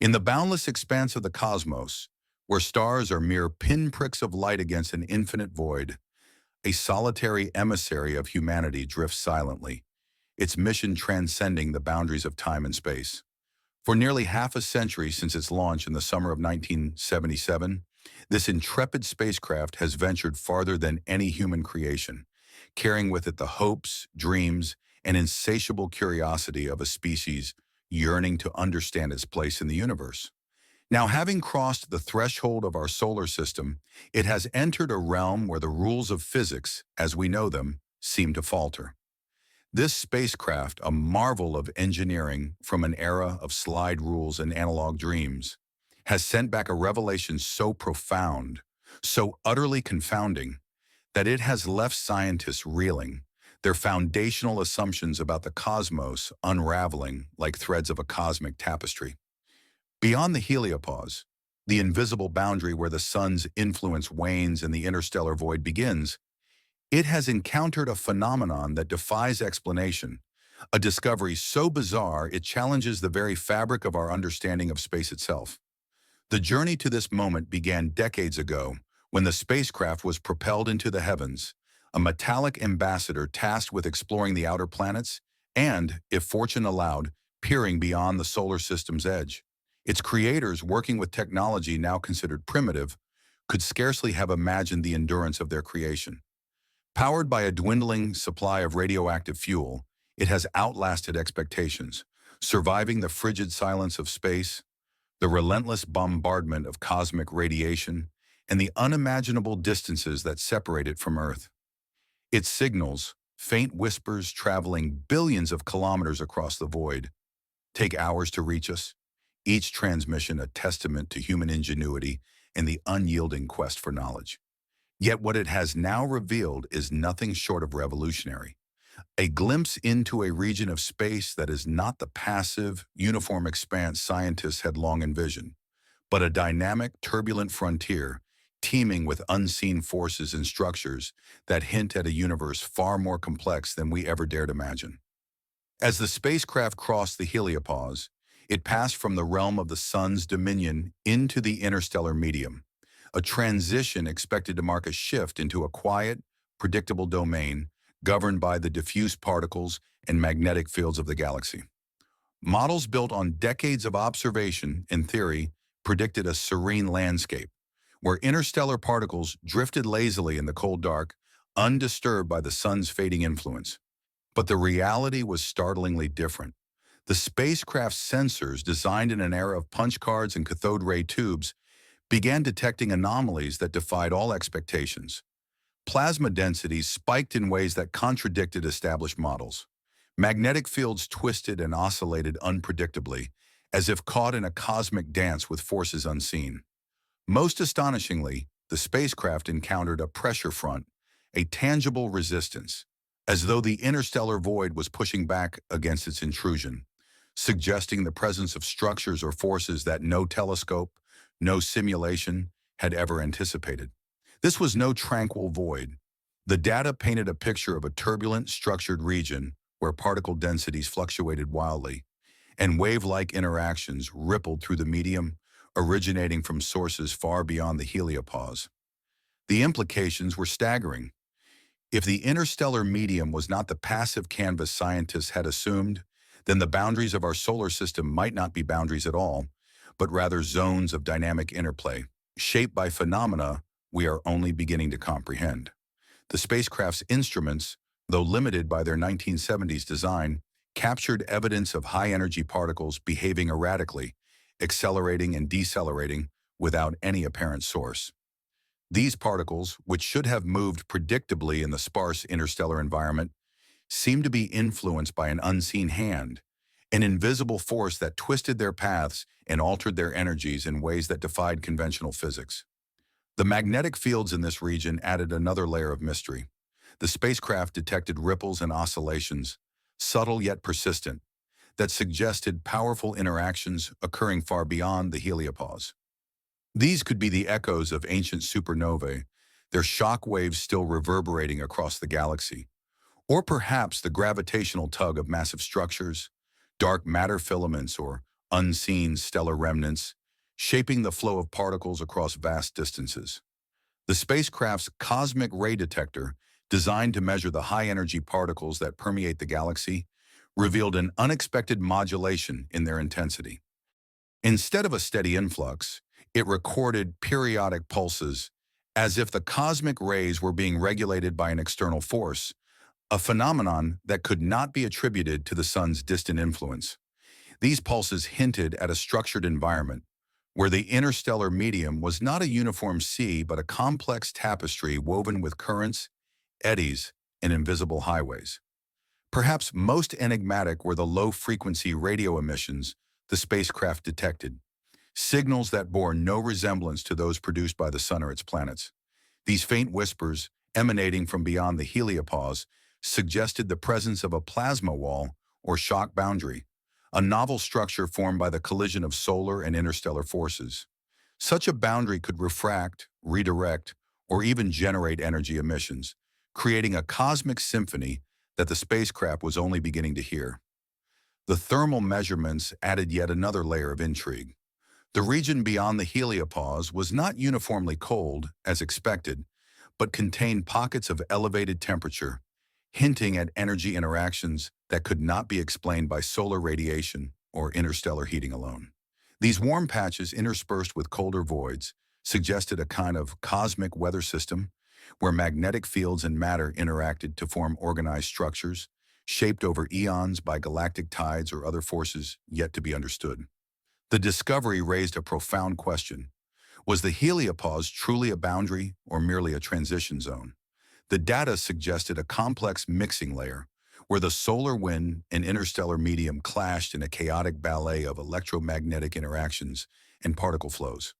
In the boundless expanse of the cosmos, where stars are mere pinpricks of light against an infinite void, a solitary emissary of humanity drifts silently, its mission transcending the boundaries of time and space. For nearly half a century since its launch in the summer of 1977, this intrepid spacecraft has ventured farther than any human creation, carrying with it the hopes, dreams, and insatiable curiosity of a species yearning to understand its place in the universe. Now, having crossed the threshold of our solar system, it has entered a realm where the rules of physics, as we know them, seem to falter. This spacecraft, a marvel of engineering from an era of slide rules and analog dreams, has sent back a revelation so profound, so utterly confounding, that it has left scientists reeling, their foundational assumptions about the cosmos unraveling like threads of a cosmic tapestry. Beyond the heliopause, the invisible boundary where the sun's influence wanes and the interstellar void begins, it has encountered a phenomenon that defies explanation, a discovery so bizarre it challenges the very fabric of our understanding of space itself. The journey to this moment began decades ago when the spacecraft was propelled into the heavens, a metallic ambassador tasked with exploring the outer planets and, if fortune allowed, peering beyond the solar system's edge. Its creators, working with technology now considered primitive, could scarcely have imagined the endurance of their creation. Powered by a dwindling supply of radioactive fuel, it has outlasted expectations, surviving the frigid silence of space, the relentless bombardment of cosmic radiation, and the unimaginable distances that separate it from Earth. Its signals, faint whispers traveling billions of kilometers across the void, take hours to reach us, each transmission a testament to human ingenuity and the unyielding quest for knowledge. Yet what it has now revealed is nothing short of revolutionary. A glimpse into a region of space that is not the passive, uniform expanse scientists had long envisioned, but a dynamic, turbulent frontier teeming with unseen forces and structures that hint at a universe far more complex than we ever dared imagine. As the spacecraft crossed the heliopause, it passed from the realm of the sun's dominion into the interstellar medium, a transition expected to mark a shift into a quiet, predictable domain governed by the diffuse particles and magnetic fields of the galaxy. Models built on decades of observation and theory predicted a serene landscape, where interstellar particles drifted lazily in the cold dark, undisturbed by the sun's fading influence. But the reality was startlingly different. The spacecraft's sensors, designed in an era of punch cards and cathode ray tubes, began detecting anomalies that defied all expectations. Plasma densities spiked in ways that contradicted established models. Magnetic fields twisted and oscillated unpredictably, as if caught in a cosmic dance with forces unseen. Most astonishingly, the spacecraft encountered a pressure front, a tangible resistance, as though the interstellar void was pushing back against its intrusion, suggesting the presence of structures or forces that no telescope, no simulation had ever anticipated. This was no tranquil void. The data painted a picture of a turbulent, structured region where particle densities fluctuated wildly, and wave-like interactions rippled through the medium, originating from sources far beyond the heliopause. The implications were staggering. If the interstellar medium was not the passive canvas scientists had assumed, then the boundaries of our solar system might not be boundaries at all, but rather zones of dynamic interplay, shaped by phenomena we are only beginning to comprehend. The spacecraft's instruments, though limited by their 1970s design, captured evidence of high-energy particles behaving erratically, accelerating and decelerating without any apparent source. These particles, which should have moved predictably in the sparse interstellar environment, seemed to be influenced by an unseen hand, an invisible force that twisted their paths and altered their energies in ways that defied conventional physics. The magnetic fields in this region added another layer of mystery. The spacecraft detected ripples and oscillations, subtle yet persistent, that suggested powerful interactions occurring far beyond the heliopause. These could be the echoes of ancient supernovae, their shock waves still reverberating across the galaxy, or perhaps the gravitational tug of massive structures, dark matter filaments, or unseen stellar remnants, shaping the flow of particles across vast distances. The spacecraft's cosmic ray detector, designed to measure the high-energy particles that permeate the galaxy, revealed an unexpected modulation in their intensity. Instead of a steady influx, it recorded periodic pulses, as if the cosmic rays were being regulated by an external force, a phenomenon that could not be attributed to the sun's distant influence. These pulses hinted at a structured environment, where the interstellar medium was not a uniform sea but a complex tapestry woven with currents, eddies, and invisible highways. Perhaps most enigmatic were the low-frequency radio emissions the spacecraft detected, signals that bore no resemblance to those produced by the sun or its planets. These faint whispers, emanating from beyond the heliopause, suggested the presence of a plasma wall or shock boundary, a novel structure formed by the collision of solar and interstellar forces. Such a boundary could refract, redirect, or even generate energy emissions, creating a cosmic symphony that the spacecraft was only beginning to hear. The thermal measurements added yet another layer of intrigue. The region beyond the heliopause was not uniformly cold, as expected, but contained pockets of elevated temperature, hinting at energy interactions that could not be explained by solar radiation or interstellar heating alone. These warm patches, interspersed with colder voids, suggested a kind of cosmic weather system where magnetic fields and matter interacted to form organized structures, shaped over eons by galactic tides or other forces yet to be understood. The discovery raised a profound question. Was the heliopause truly a boundary or merely a transition zone? The data suggested a complex mixing layer, where the solar wind and interstellar medium clashed in a chaotic ballet of electromagnetic interactions and particle flows.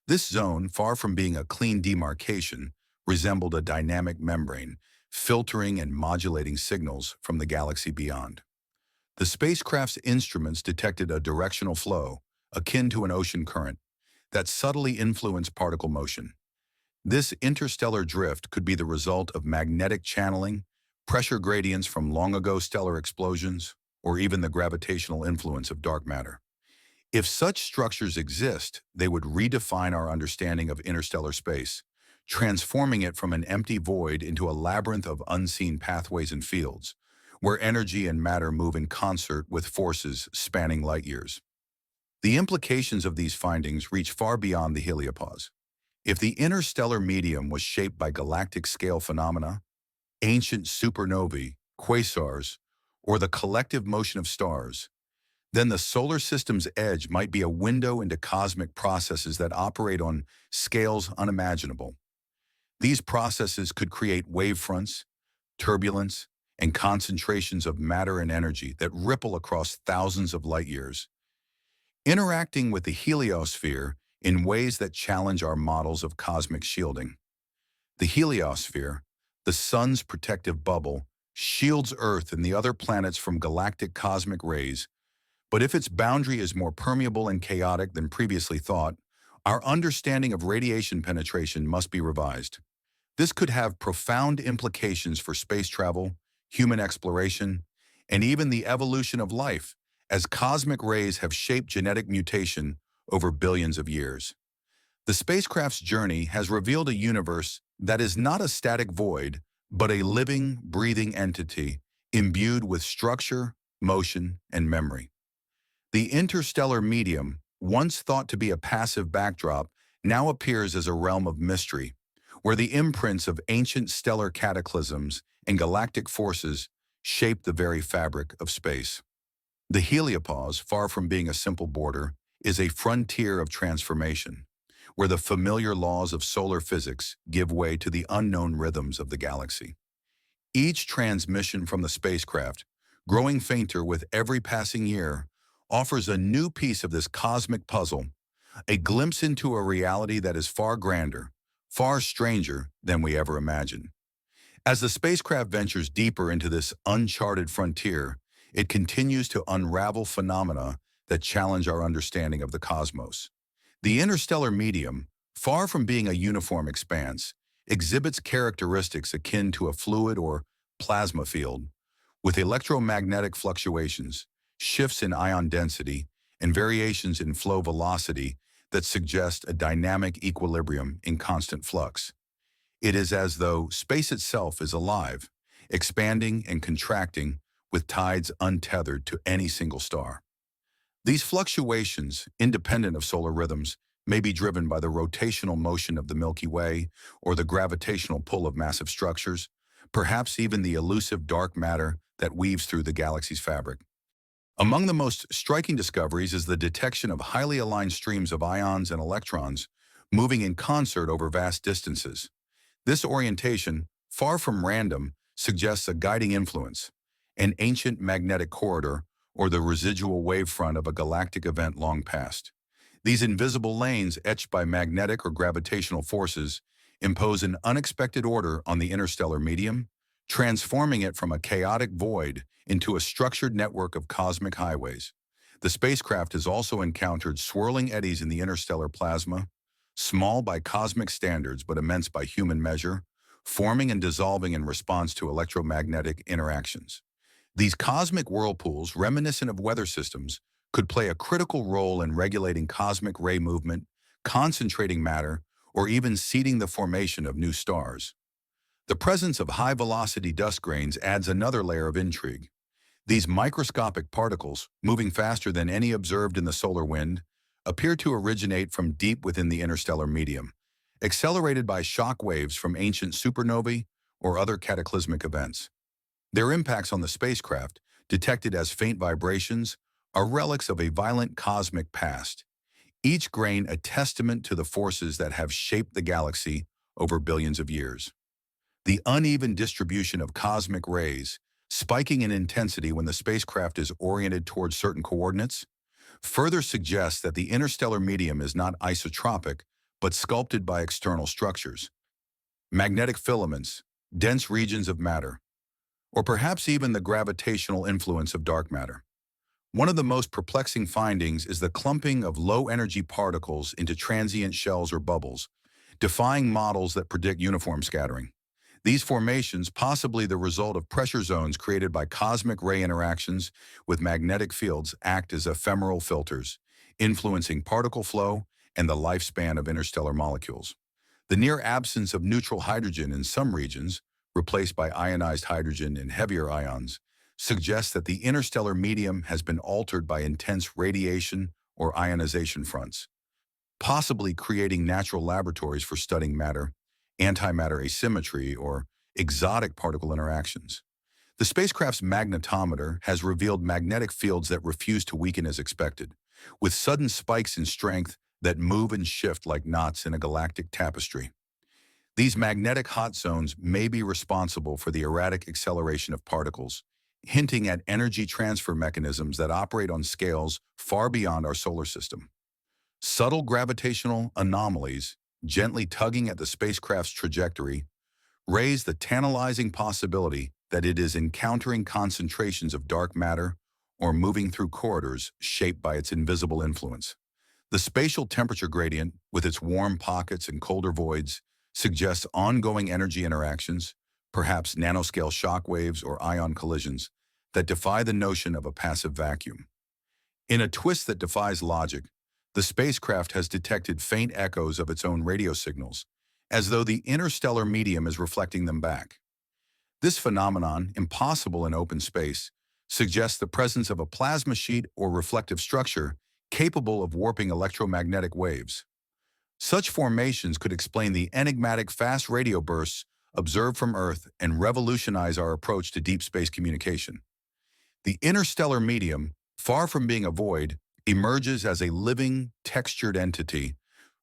This zone, far from being a clean demarcation, resembled a dynamic membrane, filtering and modulating signals from the galaxy beyond. The spacecraft's instruments detected a directional flow, akin to an ocean current, that subtly influenced particle motion. This interstellar drift could be the result of magnetic channeling, pressure gradients from long-ago stellar explosions, or even the gravitational influence of dark matter. If such structures exist, they would redefine our understanding of interstellar space, transforming it from an empty void into a labyrinth of unseen pathways and fields, where energy and matter move in concert with forces spanning light years. The implications of these findings reach far beyond the heliopause. If the interstellar medium was shaped by galactic-scale phenomena, ancient supernovae, quasars, or the collective motion of stars, then the solar system's edge might be a window into cosmic processes that operate on scales unimaginable. These processes could create wavefronts, turbulence, and concentrations of matter and energy that ripple across thousands of light years, interacting with the heliosphere in ways that challenge our models of cosmic shielding. The heliosphere, the sun's protective bubble, shields Earth and the other planets from galactic cosmic rays, but if its boundary is more permeable and chaotic than previously thought, our understanding of radiation penetration must be revised. This could have profound implications for space travel, human exploration, and even the evolution of life, as cosmic rays have shaped genetic mutation over billions of years. The spacecraft's journey has revealed a universe that is not a static void, but a living, breathing entity imbued with structure, motion, and memory. The interstellar medium, once thought to be a passive backdrop, now appears as a realm of mystery, where the imprints of ancient stellar cataclysms and galactic forces shape the very fabric of space. The heliopause, far from being a simple border, is a frontier of transformation, where the familiar laws of solar physics give way to the unknown rhythms of the galaxy. Each transmission from the spacecraft, growing fainter with every passing year, offers a new piece of this cosmic puzzle, a glimpse into a reality that is far grander, far stranger than we ever imagined. As the spacecraft ventures deeper into this uncharted frontier, it continues to unravel phenomena that challenge our understanding of the cosmos. The interstellar medium, far from being a uniform expanse, exhibits characteristics akin to a fluid or plasma field, with electromagnetic fluctuations, shifts in ion density, and variations in flow velocity that suggest a dynamic equilibrium in constant flux. It is as though space itself is alive, expanding and contracting with tides untethered to any single star. These fluctuations, independent of solar rhythms, may be driven by the rotational motion of the Milky Way or the gravitational pull of massive structures, perhaps even the elusive dark matter that weaves through the galaxy's fabric. Among the most striking discoveries is the detection of highly aligned streams of ions and electrons moving in concert over vast distances. This orientation, far from random, suggests a guiding influence, an ancient magnetic corridor, or the residual wavefront of a galactic event long past. These invisible lanes, etched by magnetic or gravitational forces, impose an unexpected order on the interstellar medium, transforming it from a chaotic void into a structured network of cosmic highways. The spacecraft has also encountered swirling eddies in the interstellar plasma, small by cosmic standards but immense by human measure, forming and dissolving in response to electromagnetic interactions. These cosmic whirlpools, reminiscent of weather systems, could play a critical role in regulating cosmic ray movement, concentrating matter, or even seeding the formation of new stars. The presence of high-velocity dust grains adds another layer of intrigue. These microscopic particles, moving faster than any observed in the solar wind, appear to originate from deep within the interstellar medium, accelerated by shock waves from ancient supernovae or other cataclysmic events. Their impacts on the spacecraft, detected as faint vibrations, are relics of a violent cosmic past, each grain a testament to the forces that have shaped the galaxy over billions of years. The uneven distribution of cosmic rays, spiking in intensity when the spacecraft is oriented towards certain coordinates, further suggests that the interstellar medium is not isotropic, but sculpted by external structures. Magnetic filaments, dense regions of matter, or perhaps even the gravitational influence of dark matter. One of the most perplexing findings is the clumping of low-energy particles into transient shells or bubbles, defying models that predict uniform scattering. These formations, possibly the result of pressure zones created by cosmic ray interactions with magnetic fields, act as ephemeral filters, influencing particle flow and the lifespan of interstellar molecules. The near absence of neutral hydrogen in some regions, replaced by ionized hydrogen and heavier ions, suggests that the interstellar medium has been altered by intense radiation or ionization fronts, possibly creating natural laboratories for studying matter, antimatter asymmetry, or exotic particle interactions. The spacecraft's magnetometer has revealed magnetic fields that refuse to weaken as expected, with sudden spikes in strength that move and shift like knots in a galactic tapestry. These magnetic hot zones may be responsible for the erratic acceleration of particles, hinting at energy transfer mechanisms that operate on scales far beyond our solar system. Subtle gravitational anomalies, gently tugging at the spacecraft's trajectory, raise the tantalizing possibility that it is encountering concentrations of dark matter or moving through corridors shaped by its invisible influence. The spatial temperature gradient, with its warm pockets and colder voids, suggests ongoing energy interactions, perhaps nanoscale shock waves or ion collisions, that defy the notion of a passive vacuum. In a twist that defies logic, the spacecraft has detected faint echoes of its own radio signals, as though the interstellar medium is reflecting them back. This phenomenon, impossible in open space, suggests the presence of a plasma sheet or reflective structure capable of warping electromagnetic waves. Such formations could explain the enigmatic fast radio bursts observed from Earth and revolutionize our approach to deep space communication. The interstellar medium, far from being a void, emerges as a living, textured entity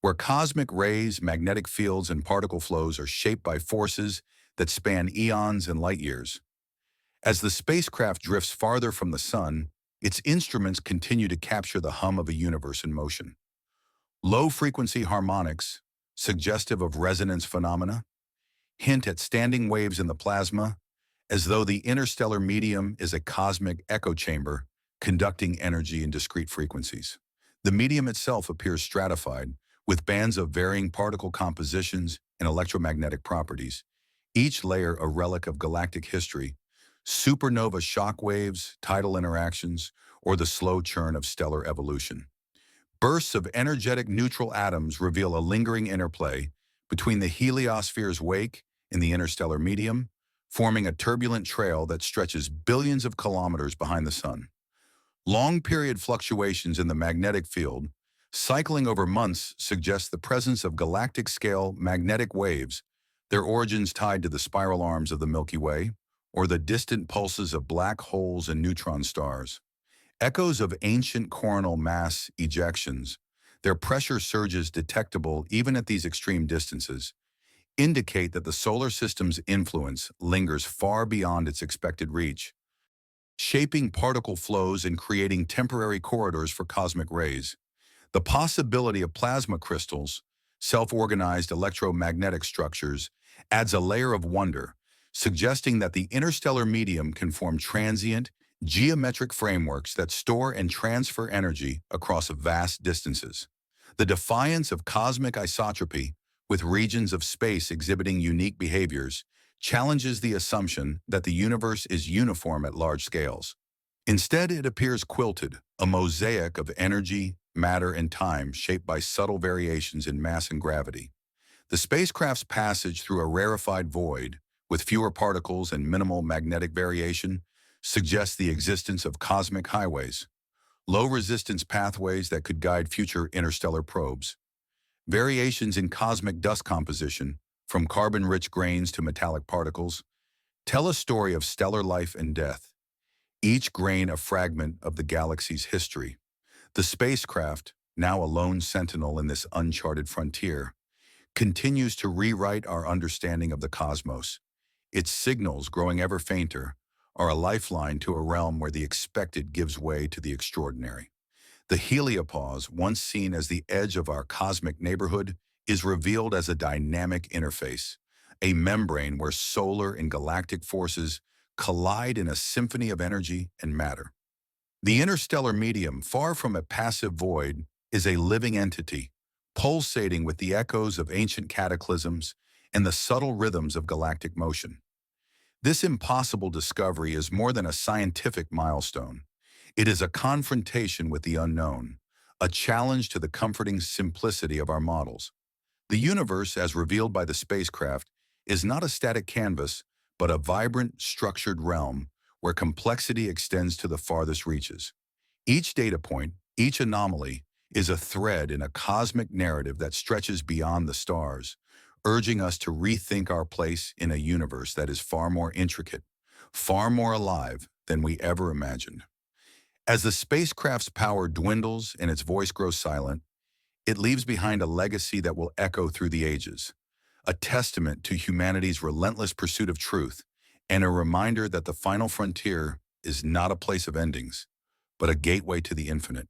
where cosmic rays, magnetic fields, and particle flows are shaped by forces that span eons and light years. As the spacecraft drifts farther from the Sun, its instruments continue to capture the hum of a universe in motion. Low-frequency harmonics, suggestive of resonance phenomena, hint at standing waves in the plasma, as though the interstellar medium is a cosmic echo chamber conducting energy in discrete frequencies. The medium itself appears stratified, with bands of varying particle compositions and electromagnetic properties, each layer a relic of galactic history, supernova shockwaves, tidal interactions, or the slow churn of stellar evolution. Bursts of energetic neutral atoms reveal a lingering interplay between the heliosphere's wake and the interstellar medium, forming a turbulent trail that stretches billions of kilometers behind the Sun. Long-period fluctuations in the magnetic field, cycling over months, suggest the presence of galactic-scale magnetic waves, their origins tied to the spiral arms of the Milky Way, or the distant pulses of black holes and neutron stars. Echoes of ancient coronal mass ejections, their pressure surges detectable even at these extreme distances, indicate that the solar system's influence lingers far beyond its expected reach, shaping particle flows and creating temporary corridors for cosmic rays. The possibility of plasma crystals, self-organized electromagnetic structures, adds a layer of wonder, suggesting that the interstellar medium can form transient, geometric frameworks that store and transfer energy across vast distances. The defiance of cosmic isotropy, with regions of space exhibiting unique behaviors, challenges the assumption that the universe is uniform at large scales. Instead, it appears quilted, a mosaic of energy, matter, and time shaped by subtle variations in mass and gravity. The spacecraft's passage through a rarefied void, with fewer particles and minimal magnetic variation, suggests the existence of cosmic highways, low-resistance pathways that could guide future interstellar probes. Variations in cosmic dust composition, from carbon-rich grains to metallic particles, tell a story of stellar life and death, each grain a fragment of the galaxy's history. The spacecraft, now a lone sentinel in this uncharted frontier, continues to rewrite our understanding of the cosmos. Its signals, growing ever fainter, are a lifeline to a realm where the expected gives way to the extraordinary. The heliopause, once seen as the edge of our cosmic neighborhood, is revealed as a dynamic interface, a membrane where solar and galactic forces collide in a symphony of energy and matter. The interstellar medium, far from a passive void, is a living entity, pulsating with the echoes of ancient cataclysms and the subtle rhythms of galactic motion. This impossible discovery is more than a scientific milestone. It is a confrontation with the unknown, a challenge to the comforting simplicity of our models. The universe, as revealed by the spacecraft, is not a static canvas, but a vibrant, structured realm where complexity extends to the farthest reaches. Each data point, each anomaly, is a thread in a cosmic narrative that stretches beyond the stars, urging us to rethink our place in a universe that is far more intricate, far more alive than we ever imagined. As the spacecraft's power dwindles and its voice grows silent, it leaves behind a legacy that will echo through the ages, a testament to humanity's relentless pursuit of truth, and a reminder that the final frontier is not a place of endings, but a gateway to the infinite.